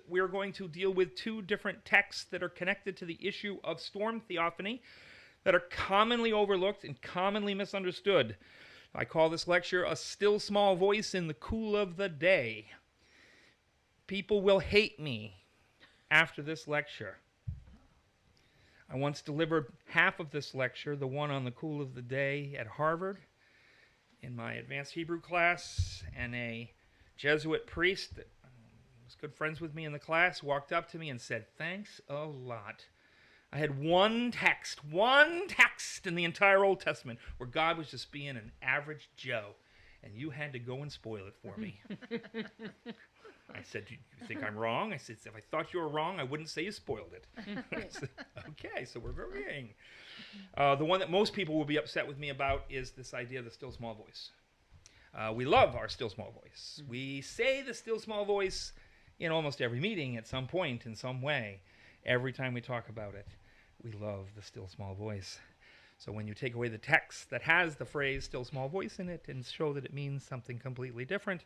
We're going to deal with two different texts that are connected to the issue of storm theophany that are commonly overlooked and commonly misunderstood. I call this lecture A Still Small Voice in the Cool of the Day. People will hate me after this lecture. I once delivered half of this lecture, the one on the cool of the day, at Harvard in my advanced Hebrew class, and a Jesuit priest that was good friends with me in the class walked up to me and said, "Thanks a lot." I had one text in the entire Old Testament where God was just being an average Joe, and you had to go and spoil it for me. I said, "You think I'm wrong?" I said, "If I thought you were wrong, I wouldn't say you spoiled it." I said, "Okay, so we're agreeing." The one that most people will be upset with me about is this idea of the still small voice. We love our still small voice. We say the still small voice in almost every meeting at some point in some way. Every time we talk about it, we love the still small voice. So when you take away the text that has the phrase still small voice in it and show that it means something completely different,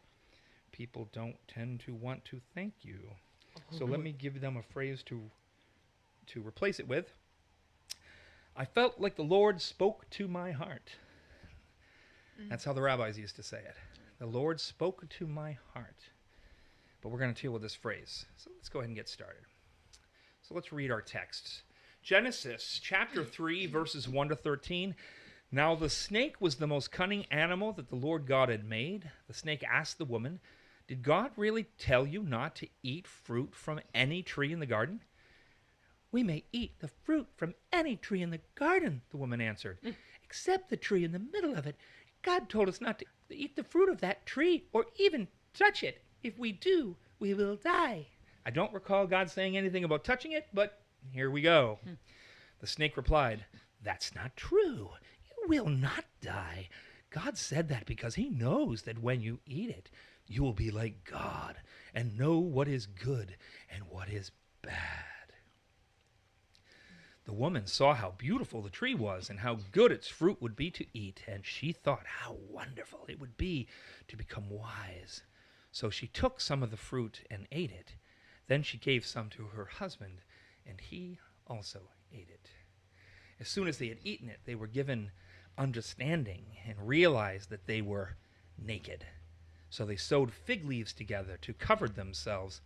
people don't tend to want to thank you. So let me give them a phrase to replace it with. I felt like the Lord spoke to my heart. That's how the rabbis used to say it. The Lord spoke to my heart. But we're going to deal with this phrase. So let's go ahead and get started. So let's read our texts. Genesis chapter 3, verses 1 to 13. Now the snake was the most cunning animal that the Lord God had made. The snake asked the woman, "Did God really tell you not to eat fruit from any tree in the garden?" "We may eat the fruit from any tree in the garden," the woman answered, "except the tree in the middle of it. God told us not to eat the fruit of that tree or even touch it. If we do, we will die." I don't recall God saying anything about touching it, but here we go. The snake replied, "That's not true. You will not die. God said that because he knows that when you eat it, you will be like God and know what is good and what is bad." The woman saw how beautiful the tree was and how good its fruit would be to eat, and she thought how wonderful it would be to become wise. So she took some of the fruit and ate it. Then she gave some to her husband, and he also ate it. As soon as they had eaten it, they were given understanding and realized that they were naked. So they sewed fig leaves together to cover themselves.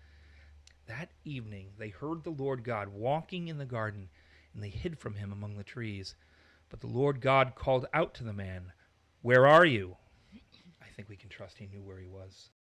That evening they heard the Lord God walking in the garden, and they hid from him among the trees. But the Lord God called out to the man, "Where are you?" I think we can trust he knew where he was.